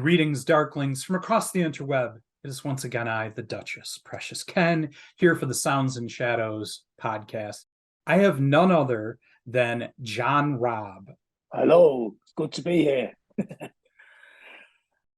Greetings, Darklings, from across the interweb. It is once again I, the Duchess, Precious Ken, here for the Sounds and Shadows podcast. I have none other than John Robb. Hello, it's good to be here.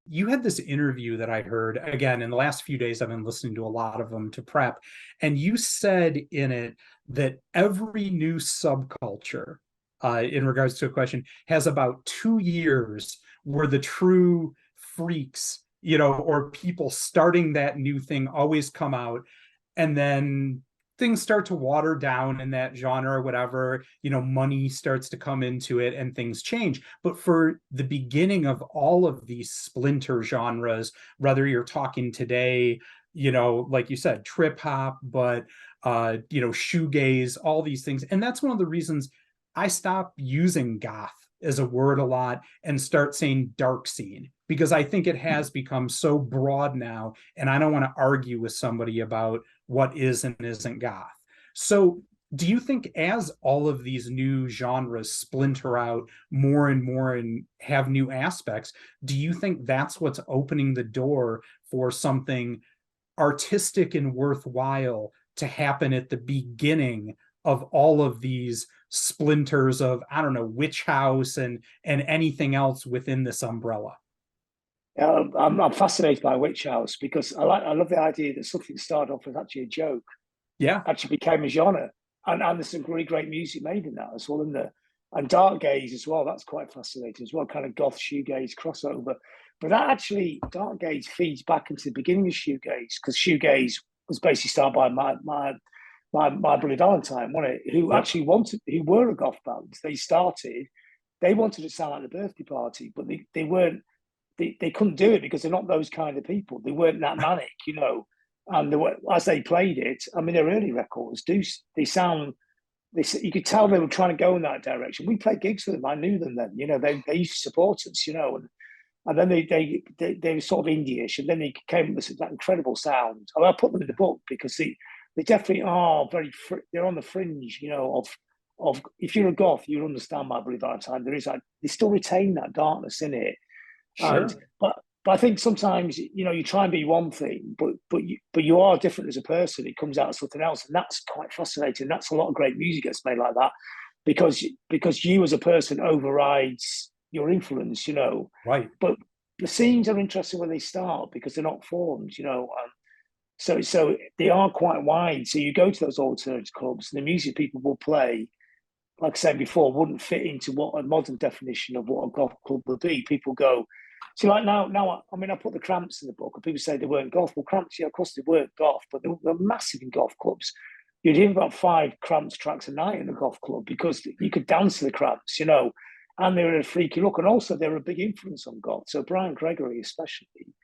You had this interview that I heard, again, in the last few days, I've been listening to a lot of them to prep, and you said in it that every new subculture, in regards to a question, has about 2 years where the true freaks, or people starting that new thing always come out, and then things start to water down in that genre or whatever, money starts to come into it and things change. But for the beginning of all of these splinter genres, whether you're talking today, like you said, trip hop, but shoegaze, all these things. And that's one of the reasons I stopped using goth as a word a lot and start saying dark scene, because I think it has become so broad now, and I don't want to argue with somebody about what is and isn't goth. So do you think as all of these new genres splinter out more and more and have new aspects, do you think that's what's opening the door for something artistic and worthwhile to happen at the beginning of all of these splinters of, I don't know, witch house and anything else within this umbrella? I'm fascinated by Witch House because I love the idea that something started off as actually a joke, Yeah, actually became a genre, and there's some really great music made in that as well, isn't there? And dark gaze as well. That's quite fascinating as well, kind of goth shoegaze crossover. But that actually dark gaze feeds back into the beginning of shoegaze, because shoegaze was basically started by my Bloody Valentine, wasn't it? Who yep, actually who were a goth band. They wanted to sound like the Birthday Party, but they weren't. They couldn't do it because they're not those kind of people. They weren't that manic. And as they played it, I mean, their early records they sound. You could tell they were trying to go in that direction. We played gigs for them. I knew them then. They used to support us. And then they were sort of indie-ish, and then they came with that incredible sound. I mean, I put them in the book because they definitely are they're on the fringe, of if you're a goth, you understand my Bloody Valentine. There is they still retain that darkness in it. And sure. but I think sometimes you try and be one thing, but you are different as a person. It comes out as something else, and that's quite fascinating. That's a lot of great music gets made like that because you as a person overrides your influence. Right. But the scenes are interesting when they start because they're not formed. So they are quite wide. So you go to those alternative clubs, and the music people will play, like I said before, wouldn't fit into what a modern definition of what a goth club would be. People go, see, like now, I mean, I put the Cramps in the book, and people say they weren't goth. Well, Cramps, yeah, of course they weren't goth, but they're massive in goth clubs. You'd hear about 5 Cramps tracks a night in a goth club because you could dance to the Cramps, and they were a freaky look, and also they were a big influence on goth. So Brian Gregory, especially,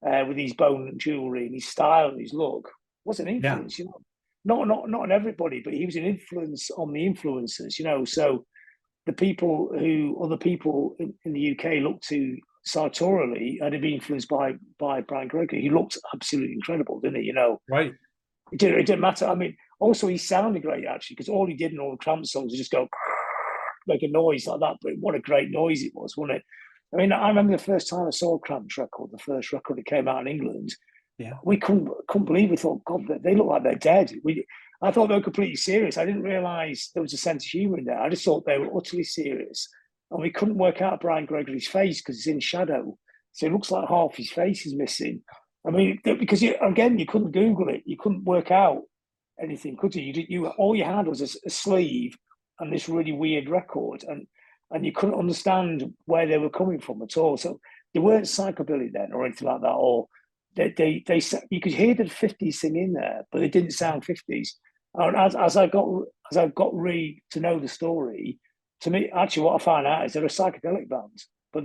with his bone jewelry and his style and his look, was an Yeah. influence, not on everybody, but he was an influence on the influencers. So other people in the UK looked to sartorially and had been influenced by Brian Gregory. He looked absolutely incredible, didn't he? Right. It didn't matter. I mean, also he sounded great actually, because all he did in all the Cramp songs was just go make a noise like that. But what a great noise it was, wasn't it? I mean, I remember the first time I saw a Cramps record, the first record that came out in England. Yeah. We couldn't believe. We thought, God, they look like they're dead. I thought they were completely serious. I didn't realise there was a sense of humour in there. I just thought they were utterly serious, and we couldn't work out Brian Gregory's face because it's in shadow, so it looks like half his face is missing. I mean, because you couldn't Google it, you couldn't work out anything, could you? You all you had was a sleeve and this really weird record, and you couldn't understand where they were coming from at all. So they weren't psychobilly then or anything like that, or they you could hear the 50s thing in there, but it didn't sound 50s. And as I got really to know the story, to me, actually, what I found out is they're a psychedelic band, but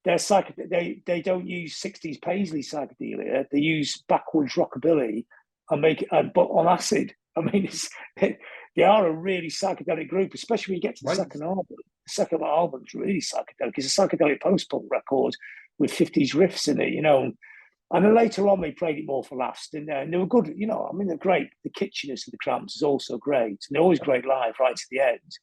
they don't use 60s paisley psychedelia. They use backwards rockabilly and make it, but on acid. I mean, they are a really psychedelic group, especially when you get to the Right. second album. The second album's really psychedelic. It's a psychedelic post-punk record with 50s riffs in it, And then later on, they played it more for laughs, didn't they? And they were good, I mean, they're great. The kitschiness of the Cramps is also great. And they're always great live right to the end.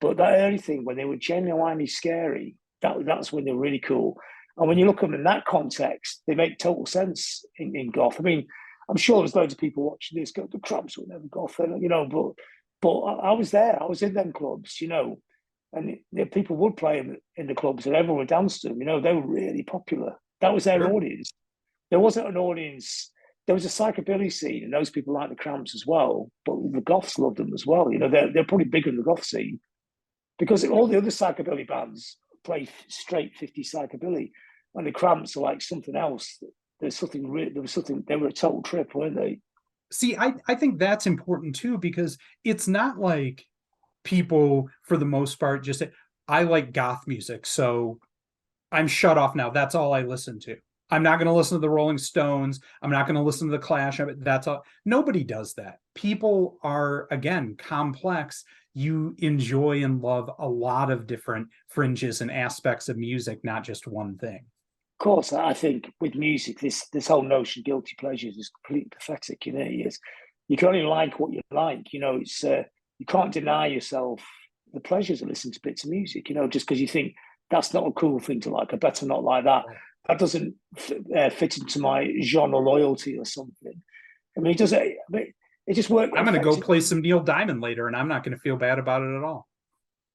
But that early thing, when they were genuinely scary, that's when they were really cool. And when you look at them in that context, they make total sense in goth. I mean, I'm sure there's loads of people watching this go, the Cramps were never goth, you know, but I was there. I was in them clubs, you know, and people would play them in the clubs and everyone would dance to them. You know, they were really popular. That was their Sure. audience. There wasn't an audience. There was a psychobilly scene, and those people liked the Cramps as well. But the goths loved them as well. You know, they're probably bigger than the goth scene because all the other psychobilly bands play straight 50s psychobilly, and the Cramps are like something else. There's something there was something. They were a total trip, weren't they? See, I think that's important too, because it's not like people, for the most part, just say, I like goth music, so I'm shut off now. That's all I listen to. I'm not going to listen to the Rolling Stones. I'm not going to listen to the Clash. That's all. Nobody does that. People are, again, complex. You enjoy and love a lot of different fringes and aspects of music, not just one thing. Of course, I think with music, this whole notion of guilty pleasures is completely pathetic. You know, you can only like what you like. You know, it's you can't deny yourself the pleasures of listening to bits of music. You know, just because you think that's not a cool thing to like, I better not like that. That doesn't fit into my genre loyalty or something. I mean, it doesn't. I mean, it just works. I'm going to go play some Neil Diamond later, and I'm not going to feel bad about it at all.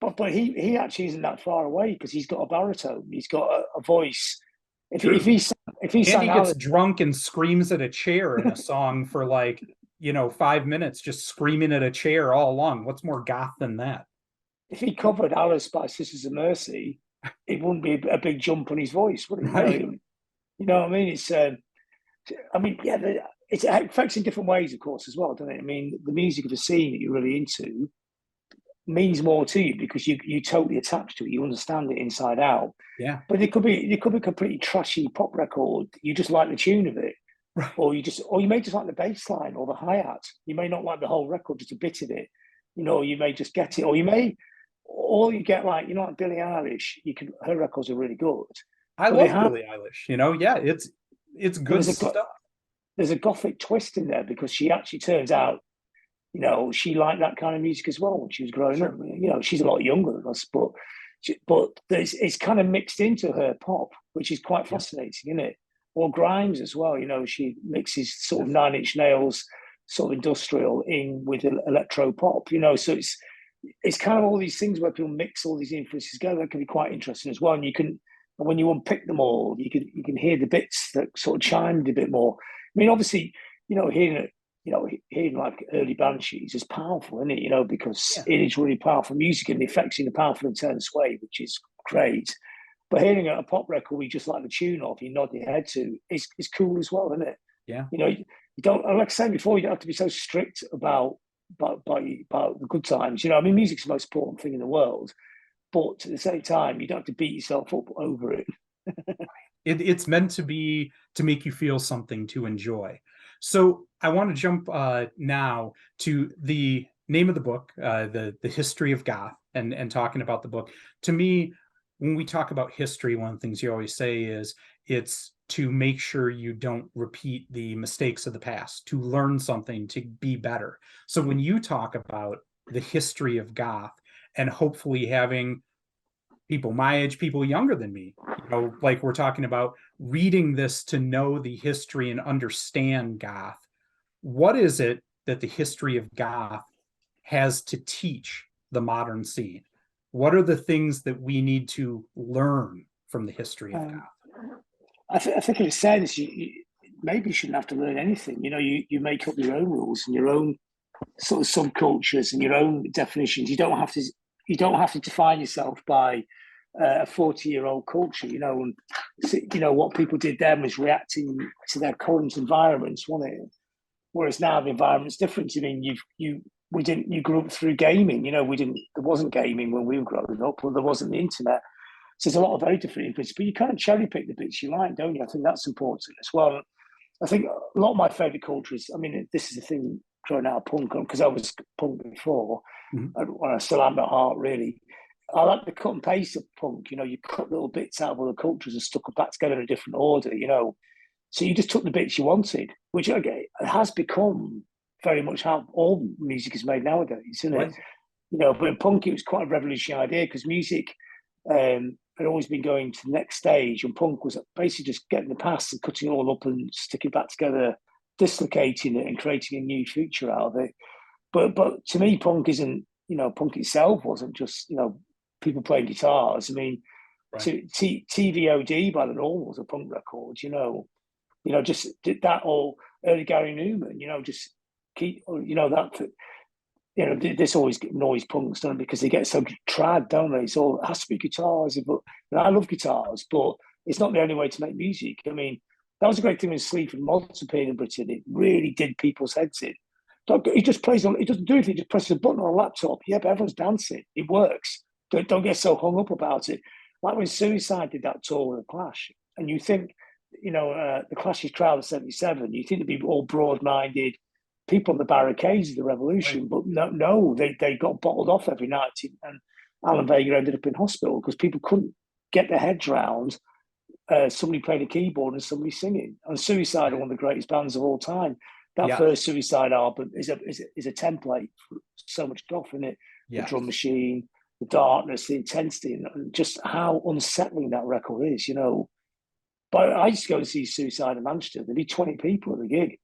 But he actually isn't that far away because he's got a baritone. He's got a voice. If he Andy sang gets out, drunk and screams at a chair in a song for like 5 minutes, just screaming at a chair all along. What's more goth than that? if he covered Alice by Sisters of Mercy, it wouldn't be a big jump on his voice, would it? Right. You know what I mean? It's I mean, yeah, it affects in different ways, of course, as well, doesn't it? I mean, the music of a scene that you're really into means more to you because you totally attached to it. You understand it inside out. Yeah. But it could be a completely trashy pop record. You just like the tune of it, Right. or you may just like the bass line or the hi hat. You may not like the whole record, just a bit of it. You know, you may just get it, or you get like like Billie Eilish. Her records are really good. I But they love have Billie Eilish. Yeah, it's good stuff. there's a gothic twist in there because she actually turns out, she liked that kind of music as well when she was growing up. She's a lot younger than us, but it's kind of mixed into her pop, which is quite fascinating, isn't it? Or Grimes as well. She mixes sort of Nine Inch Nails, sort of industrial in with electro pop. So it's kind of all these things where people mix all these influences together. That can be quite interesting as well. And when you unpick them all, you can hear the bits that sort of chimed a bit more. I mean, obviously, hearing like early Banshees is powerful, isn't it? Because it is really powerful music and the effects in a powerful, intense way, which is great. But hearing a pop record we just like the tune of, you nod your head to, is cool as well, isn't it? Yeah. You don't, like I said before, you don't have to be so strict about the good times. I mean, music's the most important thing in the world, but at the same time, you don't have to beat yourself up over it. It's meant to make you feel something to enjoy. So I want to jump now to the name of the book, the history of goth, and talking about the book. To me, when we talk about history, one of the things you always say is it's to make sure you don't repeat the mistakes of the past, to learn something, to be better. So when you talk about the history of goth and hopefully having people my age, people younger than me, like we're talking about reading this to know the history and understand goth, what is it that the history of goth has to teach the modern scene? What are the things that we need to learn from the history of goth? I think in a sense, you maybe shouldn't have to learn anything. You make up your own rules and your own sort of subcultures and your own definitions. You don't have to define yourself by a 40-year-old culture. And what people did then was reacting to their current environments, wasn't it? Whereas now the environment's different. I mean, you grew up through gaming. There wasn't gaming when we were growing up, or there wasn't the internet. So there's a lot of very different influences, but you kind of cherry pick the bits you like, don't you? I think that's important as well. I think a lot of my favourite cultures, I mean, this is the thing growing out of punk, because I was punk before, and I still am at heart, really. I like the cut and paste of punk. You cut little bits out of other cultures and stuck them back together in a different order, So you just took the bits you wanted, which has become very much how all music is made nowadays, isn't it? But in punk, it was quite a revolutionary idea because music had always been going to the next stage, and punk was basically just getting the past and cutting it all up and sticking it back together, dislocating it and creating a new future out of it. But to me, punk isn't, punk itself wasn't just, people playing guitars. I mean, Right. to TVOD by the Normals, a punk record, just did that, or early Gary Newman, just keep, that, this always annoys punks, don't it? Because they get so trad, don't they? So it has to be guitars. But I love guitars, but it's not the only way to make music. I mean, that was a great thing when Sleaford Mods appeared in Britain. It really did people's heads in. He just plays on. He doesn't do anything. He just presses a button on a laptop. Yeah, but everyone's dancing. It works. Don't get so hung up about it. Like when Suicide did that tour with the Clash, and you think, the Clash's crowd of '77. You think they'd be all broad-minded people on the barricades of the revolution, Right. but no, they got bottled off every night, and Alan Vega ended up in hospital because people couldn't get their heads around somebody playing a keyboard and somebody singing. And Suicide are one of the greatest bands of all time. That Yeah. first Suicide album is a template for so much stuff in it. The Yes. drum machine, the darkness, the intensity, and just how unsettling that record is. But I used to go and see Suicide in Manchester. There'd be 20 people at the gig,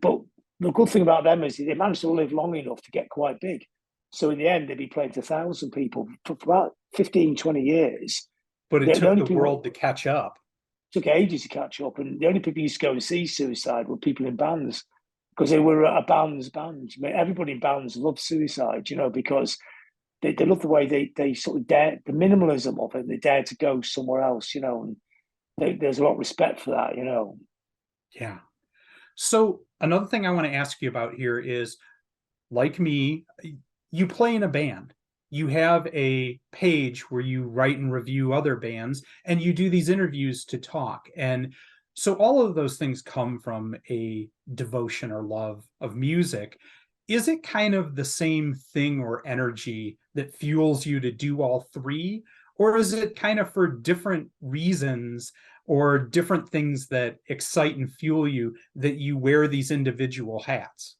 but the good thing about them is they managed to live long enough to get quite big. So in the end, they'd be playing to 1,000 people for about 15, 20 years. But it The took only the people world to catch up. took ages to catch up, and the only people who used to go and see Suicide were people in bands because they were a band's band. I mean, everybody in bands loved Suicide, because they love the way they sort of dare the minimalism of it. They dare to go somewhere else, and there's a lot of respect for that. Yeah. So another thing I want to ask you about here is, like me, you play in a band. You have a page where you write and review other bands, and you do these interviews to talk. And so all of those things come from a devotion or love of music. Is it kind of the same thing or energy that fuels you to do all three? Or is it kind of for different reasons or different things that excite and fuel you that you wear these individual hats?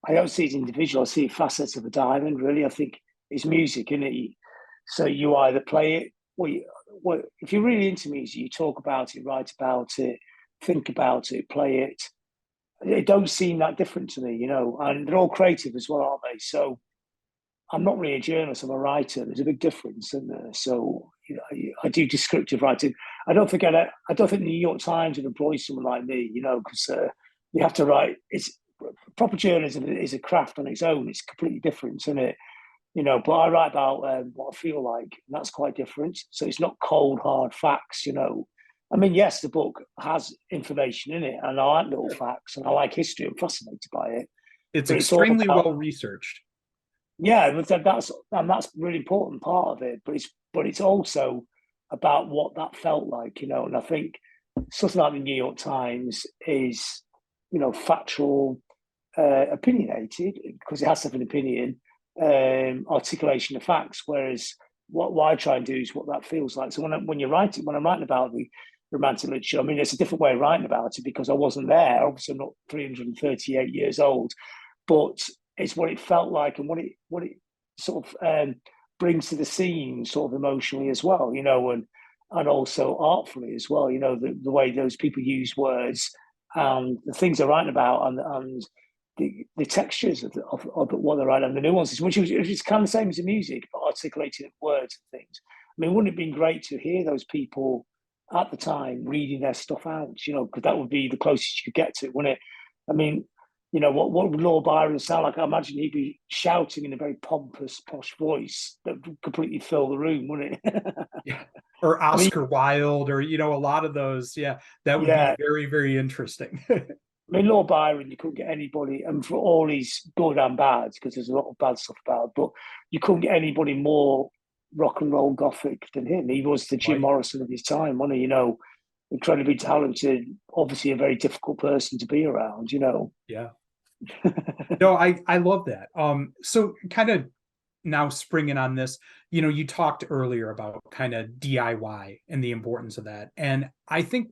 I don't see it individual. I see facets of a diamond. Really, I think it's music, isn't it? So you either play it, if you're really into music, you talk about it, write about it, think about it, play it. It don't seem that different to me, And they're all creative as well, aren't they? So I'm not really a journalist. I'm a writer. There's a big difference, isn't there? So I do descriptive writing. I don't think the New York Times would employ someone like me, because you have to write. It's proper journalism is a craft on its own. It's completely different, isn't it? But I write about what I feel like, and that's quite different. So it's not cold, hard facts, I mean, yes, the book has information in it, and I like little facts, and I like history. I'm fascinated by it. It's But it's all extremely about, well researched. yeah, but that's a really important part of it. But it's also about what that felt like, And I think something like the New York Times is, factual, opinionated because it has to have an opinion, articulation of facts. Whereas what I try and do is what that feels like. So when I'm writing about the romantic literature, I mean, it's a different way of writing about it because I wasn't there. Obviously, I'm not 338 years old, but it's what it felt like and what it sort of brings to the scene, sort of emotionally as well, and also artfully as well. The way those people use words and the things they're writing about and the textures of what they're writing and the nuances, which is kind of the same as the music, but articulating words and things. I mean, wouldn't it have been great to hear those people at the time reading their stuff out, because that would be the closest you could get to it, wouldn't it? I mean, what would Lord Byron sound like? I imagine he'd be shouting in a very pompous, posh voice that would completely fill the room, wouldn't it? Yeah. Or I mean, Oscar Wilde, or a lot of those. Yeah, that would be yeah. very, very interesting. I mean, Lord Byron, you couldn't get anybody, and for all his good and bad, because there's a lot of bad stuff about it, but you couldn't get anybody more rock and roll gothic than him. He was the Jim Right. Morrison of his time, wasn't he? Incredibly talented, obviously a very difficult person to be around, Yeah. No, I love that. So kind of now springing on this, you talked earlier about kind of DIY and the importance of that. And I think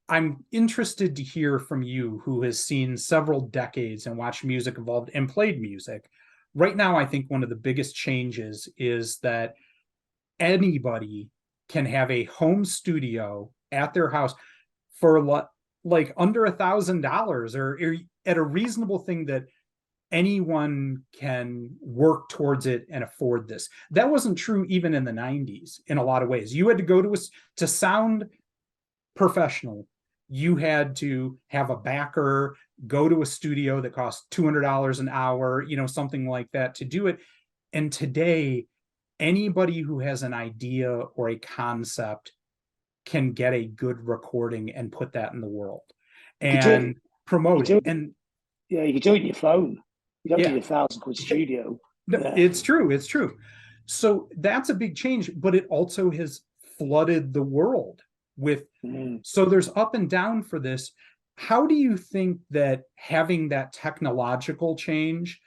I'm interested to hear from you, who has seen several decades and watched music evolve and played music. Right now, I think one of the biggest changes is that anybody can have a home studio at their house for like under $1,000 or at a reasonable thing that anyone can work towards it and afford this. That wasn't true even in the 90s in a lot of ways. You had to go to sound professional. You had to have a backer, go to a studio that cost $200 an hour, something like that to do it. And today, anybody who has an idea or a concept can get a good recording and put that in the world and promote it. And yeah, you can do it on your phone. You don't need yeah, £1,000 studio. no, Yeah. it's true. It's true. So that's a big change, but it also has flooded the world with, so there's up and down for this. How do you think that having that technological change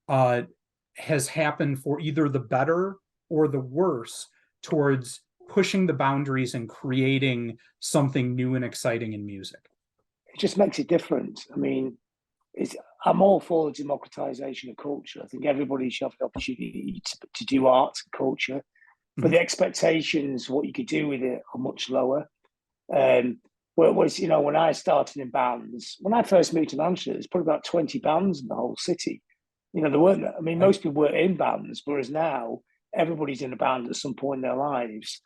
has happened for either the better or the worse towards pushing the boundaries and creating something new and exciting in music? It just makes it different. I mean, I'm all for the democratization of culture. I think everybody should have the opportunity to do art and culture, but the expectations, what you could do with it, are much lower. Whereas, when I started in bands, when I first moved to Manchester, there's probably about 20 bands in the whole city. There weren't, I mean, most people were in bands, whereas now everybody's in a band at some point in their lives.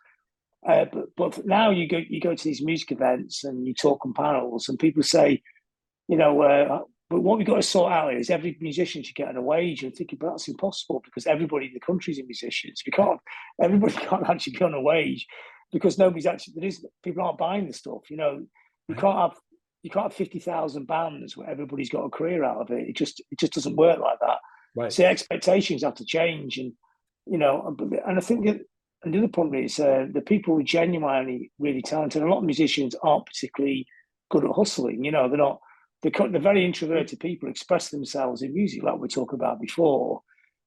But now you go to these music events and you talk on panels, and people say, but what we've got to sort out is every musician should get a wage. And thinking, but that's impossible because everybody in the country is a musician. So everybody can't actually be on a wage because nobody's actually, people aren't buying the stuff. You can't have 50,000 bands where everybody's got a career out of it. It just doesn't work like that. Right. So expectations have to change, and I think that another point is the people who are genuinely really talented. A lot of musicians aren't particularly good at hustling. They're not. They're very introverted people who express themselves in music, like we talked about before.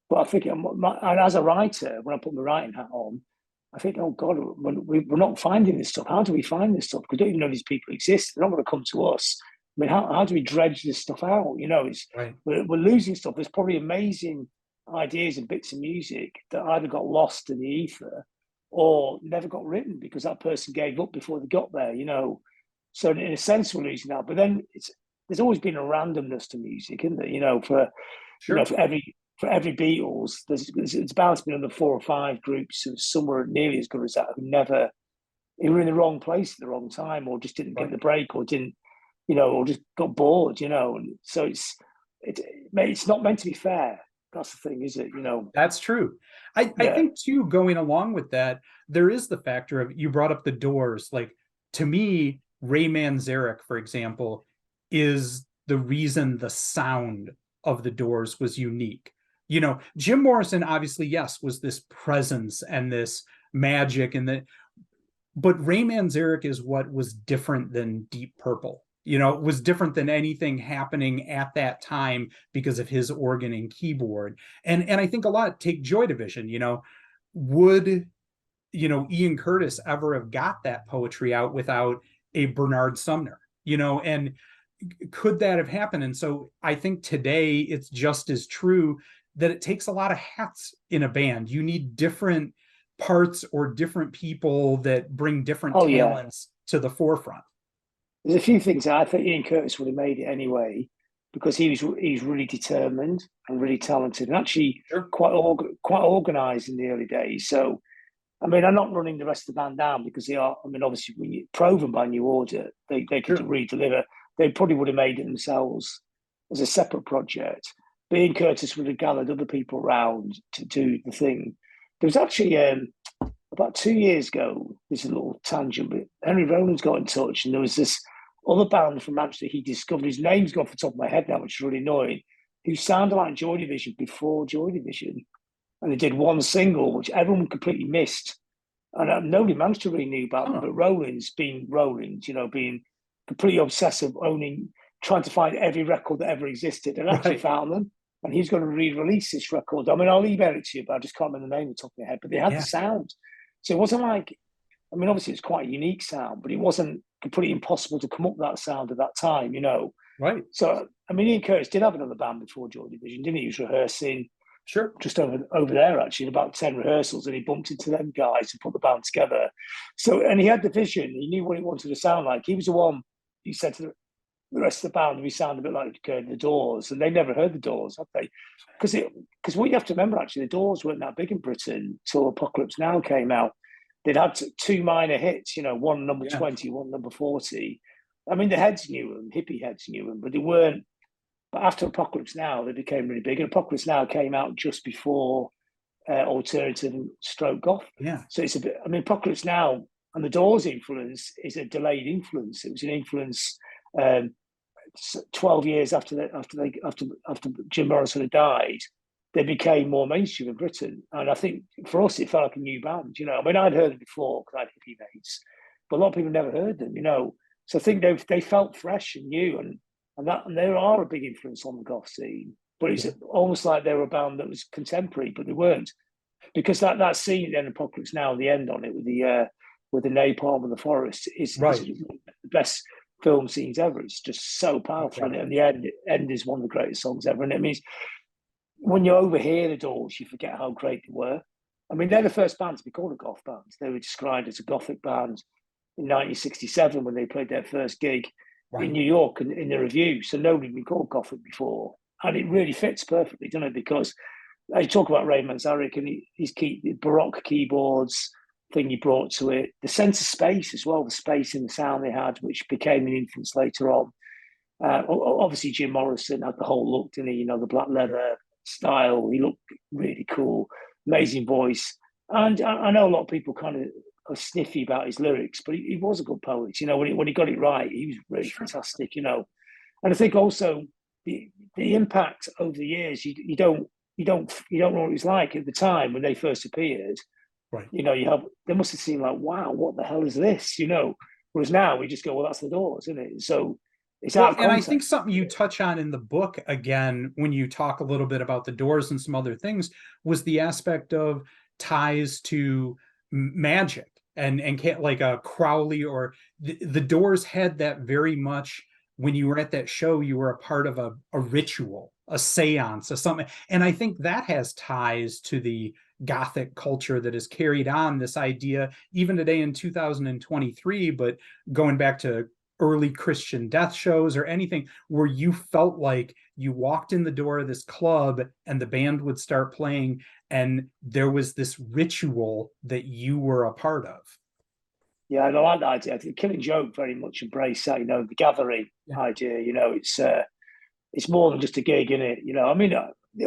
But I think, as a writer, when I put my writing hat on, I think, oh God, we're not finding this stuff. How do we find this stuff? Because we don't even know these people exist. They're not going to come to us. I mean, how do we dredge this stuff out? We're losing stuff. There's probably amazing ideas and bits of music that either got lost in the ether or never got written because that person gave up before they got there. So in a sense, we're losing that. But then there's always been a randomness to music, isn't there? For every Beatles, it's about been under 4 or 5 groups who somewhere nearly as good as that who were in the wrong place at the wrong time, or just didn't get the break, or didn't, or just got bored, And so it's not meant to be fair. That's the thing, is it? That's true. I think too, going along with that, there is the factor of, you brought up the Doors. Like, to me, Ray Manzarek, for example, is the reason the sound of the Doors was unique. Jim Morrison, obviously, yes, was this presence and this magic, but Ray Manzarek is what was different than Deep Purple. It was different than anything happening at that time because of his organ and keyboard. And I think a lot, take Joy Division, would, Ian Curtis ever have got that poetry out without a Bernard Sumner, and could that have happened? And so I think today it's just as true that it takes a lot of hats in a band. You need different parts or different people that bring different talents to the forefront. There's a few things I think Ian Curtis would have made it anyway, because he's really determined and really talented, and actually quite organised in the early days. So, I mean, I'm not running the rest of the band down because they are. I mean, obviously, when you Proven by New Order, they could really deliver. They probably would have made it themselves as a separate project. But Ian Curtis would have gathered other people around to do the thing. There was actually about 2 years ago, this is a little tangent, but Henry Rollins got in touch, and there was this other band from Manchester he discovered. His name's gone off the top of my head now, which is really annoying, who sounded like Joy Division before Joy Division. And they did one single, which everyone completely missed. And nobody managed to really knew about them, but Rollins, being Rollins, being completely obsessive, trying to find every record that ever existed, and actually found them. And he's going to re-release this record. I mean, I'll email it to you, but I just can't remember the name off the top of my head. But they had the sound. So it wasn't like, I mean, obviously it's quite a unique sound, but it wasn't completely impossible to come up with that sound at that time, Right. So, I mean, Ian Curtis did have another band before Joy Division, didn't he? He was rehearsing. Sure. just over there actually in about 10 rehearsals, and he bumped into them guys and put the band together. So, and he had the vision, he knew what he wanted to sound like. He was the one he said to the rest of the band, we sound a bit like the Doors, and they never heard the Doors, have they? Because what you have to remember, actually, the Doors weren't that big in Britain till Apocalypse Now came out. They'd had two minor hits, one number 20, one number 40. I mean, the heads knew them, hippie heads knew them, but they weren't. But after Apocalypse Now, they became really big. And Apocalypse Now came out just before alternative stroke goth. Yeah. So it's a bit, I mean, Apocalypse Now and the Doors influence is a delayed influence. It was an influence 12 years after Jim Morrison had died. They became more mainstream in Britain, and I think for us it felt like a new band. I mean, I'd heard them before because I had hippie mates, but a lot of people never heard them. So I think they felt fresh and new, and they are a big influence on the goth scene. But it's almost like they were a band that was contemporary, but they weren't, because that scene in Apocalypse Now, the end on it with the napalm and the forest is the best film scenes ever. It's just so powerful, and the end is one of the greatest songs ever. And it means when you overhear the Doors, you forget how great they were. I mean, they're the first band to be called a goth band. They were described as a gothic band in 1967 when they played their first gig in New York in the review. So nobody had been called gothic before, and it really fits perfectly, doesn't it? Because I talk about Ray Manzarek and his Baroque keyboards thing he brought to it, the sense of space as well, the space in the sound they had, which became an influence later on. Obviously, Jim Morrison had the whole look, didn't he? The black leather style. He looked really cool, amazing voice. And I know a lot of people kind of are sniffy about his lyrics, but he was a good poet. When he got it right, he was really fantastic. And I think also the impact over the years, you don't know what it was like at the time when they first appeared. Right. They must have seemed like, wow, what the hell is this? Whereas now we just go, well, that's the Doors, isn't it? So it's out of context. And I think something you touch on in the book, again, when you talk a little bit about the Doors and some other things, was the aspect of ties to magic and like a Crowley, or the Doors had that very much. When you were at that show, you were a part of a ritual, a seance, or something. And I think that has ties to the Gothic culture that has carried on this idea even today in 2023, but going back to early Christian death shows or anything where you felt like you walked in the door of this club and the band would start playing and there was this ritual that you were a part of. Yeah, and I like that idea. I think Killing Joke very much embraced that, the gathering idea. It's more than just a gig, isn't it? I mean,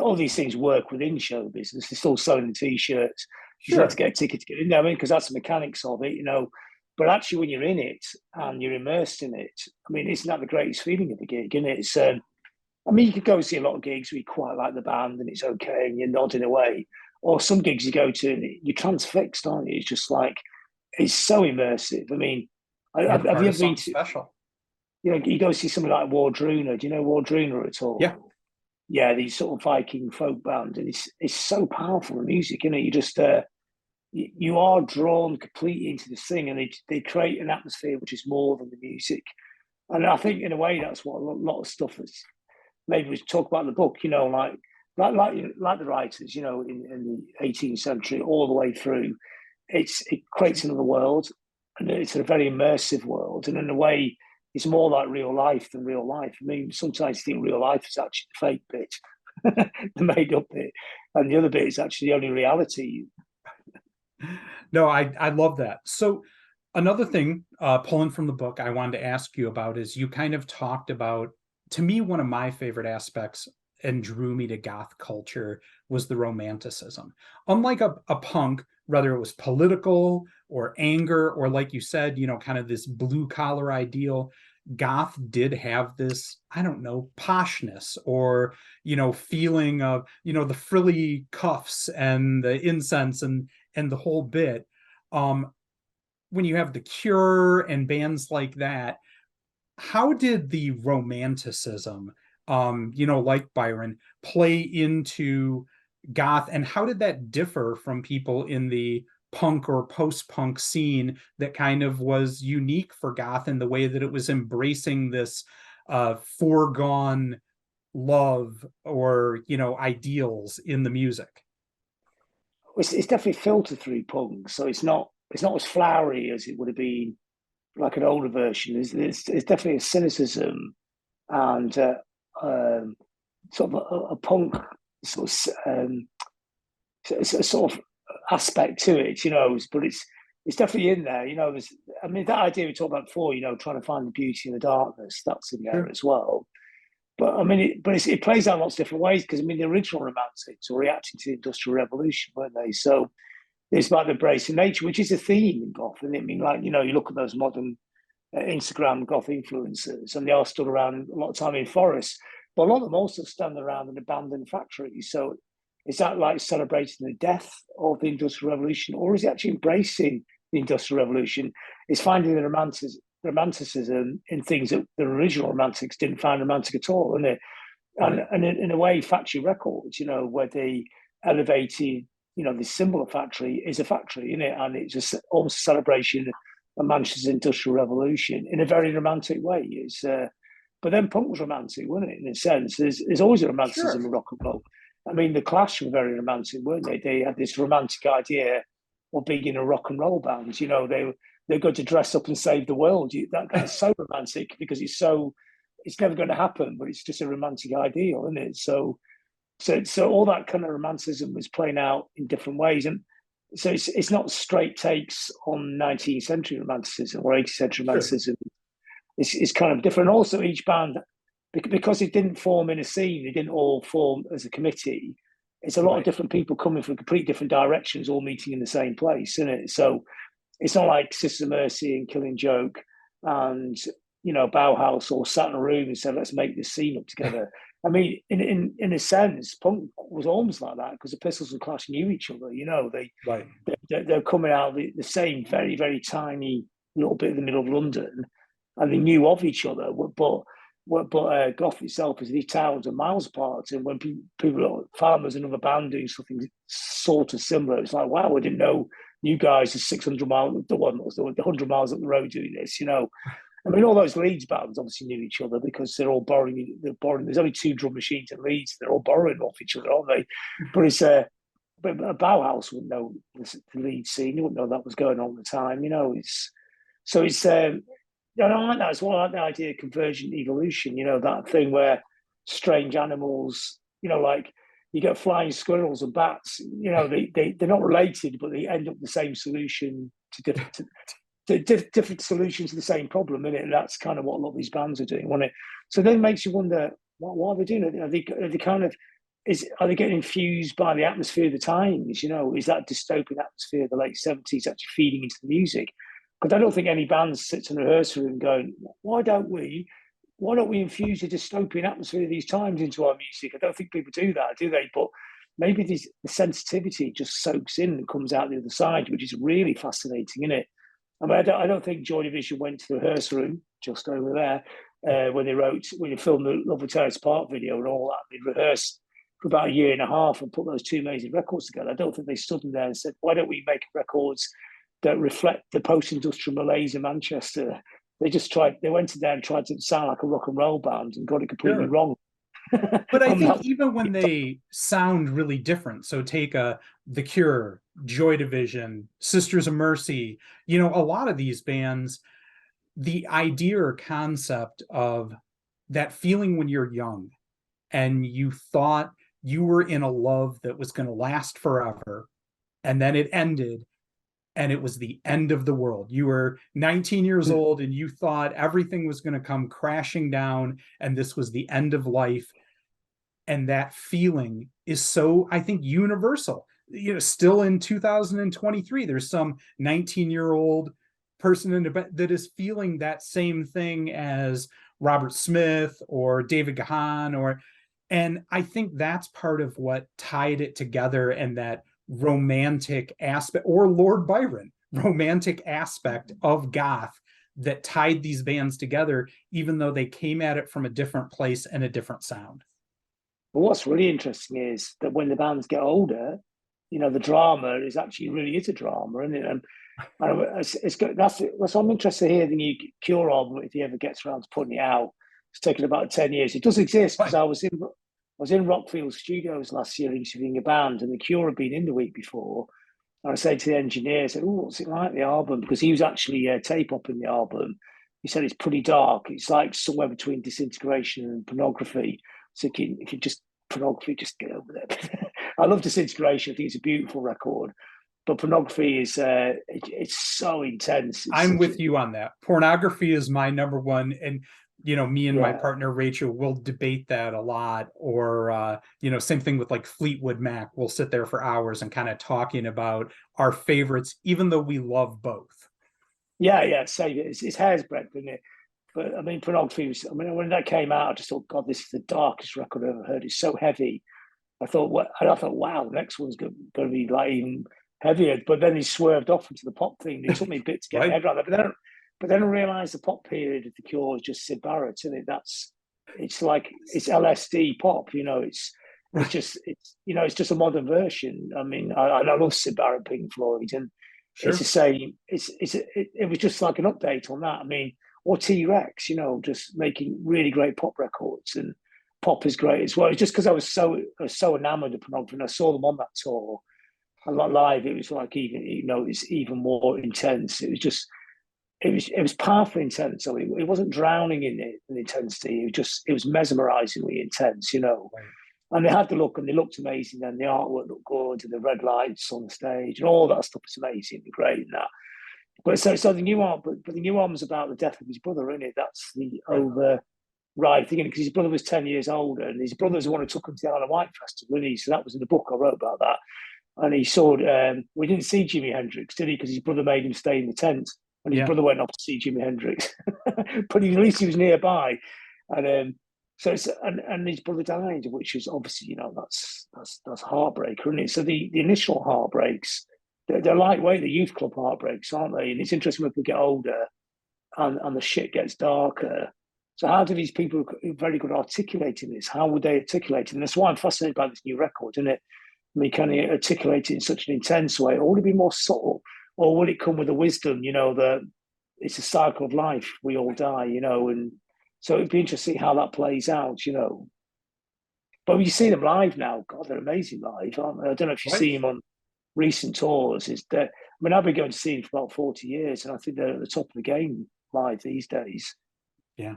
all these things work within show business. They're still selling the T-shirts. You still have to get a ticket to get in there. I mean, because that's the mechanics of it, But actually, when you're in it and you're immersed in it, I mean, isn't that the greatest feeling of a gig, isn't it? I mean, you could go see a lot of gigs where you quite like the band and it's okay and you're nodding away. Or some gigs you go to and you're transfixed, aren't you? It's just like, it's so immersive. I mean, have you ever been to special? You go see something like Wardruna. Do you know Wardruna at all? Yeah. Yeah, these sort of Viking folk band, and it's so powerful, the music, you just you are drawn completely into this thing, and they create an atmosphere which is more than the music. And I think in a way that's what a lot of stuff is. Maybe we talk about in the book, like the writers, in the 18th century all the way through. It creates another world, and it's a very immersive world, and in a way it's more like real life than real life. I mean, sometimes you think real life is actually the fake bit, the made up bit, and the other bit is actually the only reality. No, I love that. So another thing, pulling from the book, I wanted to ask you about is you kind of talked about, to me, one of my favorite aspects and drew me to goth culture was the romanticism. Unlike a punk, whether it was political or anger, or like you said, kind of this blue collar ideal, goth did have this, I don't know, poshness or, feeling of, the frilly cuffs and the incense and the whole bit. When you have The Cure and bands like that, how did the romanticism, like Byron, play into goth, and how did that differ from people in the punk or post-punk scene that kind of was unique for goth in the way that it was embracing this foregone love or, ideals in the music. It's definitely filtered through punk, so it's not as flowery as it would have been like an older version. It's definitely a cynicism and sort of a punk sort of sort of aspect to it, but it's definitely in there. I mean, that idea we talked about before, trying to find the beauty in the darkness, that's in there Sure. as well. But I mean, it plays out lots of different ways because I mean, the original romantics were reacting to the Industrial Revolution, weren't they? So it's about embracing nature, which is a theme in goth. And I mean, like you look at those modern Instagram goth influencers, and they all stood around a lot of time in forests, but a lot of them also stand around in abandoned factories. So is that like celebrating the death of the Industrial Revolution, or is it actually embracing the Industrial Revolution? It's finding the romanticism in things that the original romantics didn't find romantic at all, isn't it? Right. And in a way, Factory Records, where they elevated, the symbol of factory is a factory, isn't it? And it's just almost a celebration of Manchester's Industrial Revolution in a very romantic way. But then punk was romantic, wasn't it? In a sense, there's always a romanticism Sure. in rock and roll. I mean, the Clash were very romantic, weren't they? They had this romantic idea of being in a rock and roll band. They're going to dress up and save the world. That's so romantic because it's never going to happen, but it's just a romantic ideal, isn't it? So all that kind of romanticism was playing out in different ways, and so it's not straight takes on 19th century romanticism or 18th century Sure. romanticism. It's kind of different. Also, each band, because it didn't form in a scene, they didn't all form as a committee. It's a lot of Right. different people coming from complete different directions, all meeting in the same place, isn't it? So it's not like Sister Mercy and Killing Joke and Bauhaus all sat in a room and said, "Let's make this scene up together." I mean, in a sense, punk was almost like that because the Pistols and Clash knew each other. Right. They're coming out of the same very very tiny little bit in the middle of London, and they knew of each other. But Goth itself is these towns are miles apart, and when people, farmers, and other band doing something sort of similar, it's like, wow, I didn't know you guys are 600 miles, the 100 miles up the road doing this. I mean, all those Leeds bands obviously knew each other because they're all borrowing. They're borrowing. There's only two drum machines in Leeds. They're all borrowing off each other, aren't they? But but a Bauhaus wouldn't know the Leeds scene. You wouldn't know that was going on at the time. I like that as well. I like the idea of convergent evolution. That thing where strange animals. Like you get flying squirrels and bats. They're not related, but they end up the same solution to different solutions to the same problem, isn't it? And that's kind of what a lot of these bands are doing, wasn't it? So then it makes you wonder, what are they doing? Are they kind of are they getting infused by the atmosphere of the times? Is that dystopian atmosphere of the late 70s actually feeding into the music? Because I don't think any band sits in a rehearsal room going, why don't we infuse the dystopian atmosphere of these times into our music? I don't think people do that, do they? But maybe the sensitivity just soaks in and comes out the other side, which is really fascinating, isn't it? I mean, I don't think Joy Division went to the rehearsal room just over there when they filmed the Love and Terrace Park video and all that. They rehearsed for about a year and a half and put those two amazing records together. I don't think they stood in there and said, "Why don't we make records that reflect the post-industrial malaise in Manchester?" They went in there and tried to sound like a rock and roll band and got it completely Sure. wrong. But I think even when they sound really different, so take The Cure, Joy Division, Sisters of Mercy, a lot of these bands, the idea or concept of that feeling when you're young and you thought you were in a love that was going to last forever, and then it ended, and it was the end of the world. You were 19 years old and you thought everything was going to come crashing down and this was the end of life. And that feeling is so, I think, universal. Still in 2023, there's some 19-year-old person that is feeling that same thing as Robert Smith or David Gahan, and I think that's part of what tied it together, and that romantic aspect, or Lord Byron, romantic aspect of goth that tied these bands together, even though they came at it from a different place and a different sound. But what's really interesting is that when the bands get older, the drama really is a drama, isn't it? And it's good. That's what I'm interested to hear the new Cure album if he ever gets around to putting it out. It's taken about 10 years. It does exist because But I was in Rockfield Studios last year interviewing a band, and the Cure had been in the week before. And I said to the engineer, I said, "Oh, what's it like the album?" Because he was actually tape up in the album. He said it's pretty dark. It's like somewhere between Disintegration and Pornography. So if you just Pornography, just get over there. I love Disintegration. I think it's a beautiful record, but Pornography is it's so intense. It's I'm such a with you on that. Pornography is my number one, and me and my yeah. partner Rachel will debate that a lot. Or same thing with like Fleetwood Mac. We'll sit there for hours and kind of talking about our favorites, even though we love both. Yeah, save it. It's hair's breadth, isn't it? But I mean, Pornography was. I mean, when that came out, I just thought, God, this is the darkest record I've ever heard. It's so heavy. I thought, wow, the next one's going to be like even heavier. But then he swerved off into the pop thing. It took me a bit to get my Right? head around that. But then I realised the pop period of the Cure is just Sid Barrett, isn't it? It's like it's LSD pop. It's just a modern version. I mean, I love Sid Barrett, Pink Floyd, and it's the Sure. same. It was just like an update on that. I mean, or T Rex, just making really great pop records, and pop is great as well. It's just because I was so enamored of Pornography, and I saw them on that tour a lot live. It was like even it's even more intense. It was powerfully intense. I mean, it wasn't drowning in it in intensity. It was mesmerizingly intense. Right. And they had the look, and they looked amazing, and the artwork looked good, and the red lights on the stage, and all that stuff was amazing and great. And that, but so the new album, but the new album's about the death of his brother, isn't it? That's the Right. override thing, because his brother was 10 years older, and his brother's the one who took him to the Isle of Wight Festival, isn't he? So that was in the book I wrote about that. And he saw, we didn't see Jimi Hendrix, did he? Because his brother made him stay in the tent, and his Yeah. brother went off to see Jimi Hendrix, but at least he was nearby. And and his brother died, which is obviously that's heartbreaker, isn't it? So the initial heartbreaks, they're lightweight, the youth club heartbreaks, aren't they? And it's interesting when people get older and the shit gets darker. So how do these people who are very good at articulating this? How would they articulate it? And that's why I'm fascinated by this new record, isn't it? I mean, can he articulate it in such an intense way, or will it be more subtle, or will it come with a wisdom? That it's a cycle of life. We all die. And so it'd be interesting to see how that plays out. But when you see them live now, God, they're amazing live, aren't they? I don't know if you Right. see them on recent tours. Is that I mean, I've been going to see them for about 40 years, and I think they're at the top of the game live these days. Yeah.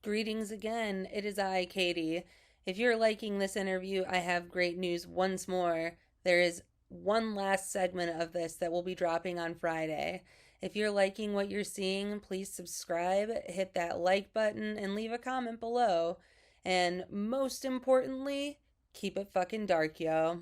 Greetings again. It is I, Katie. If you're liking this interview, I have great news once more. There is one last segment of this that will be dropping on Friday. If you're liking what you're seeing, please subscribe, hit that like button, and leave a comment below. And most importantly, keep it fucking dark, yo.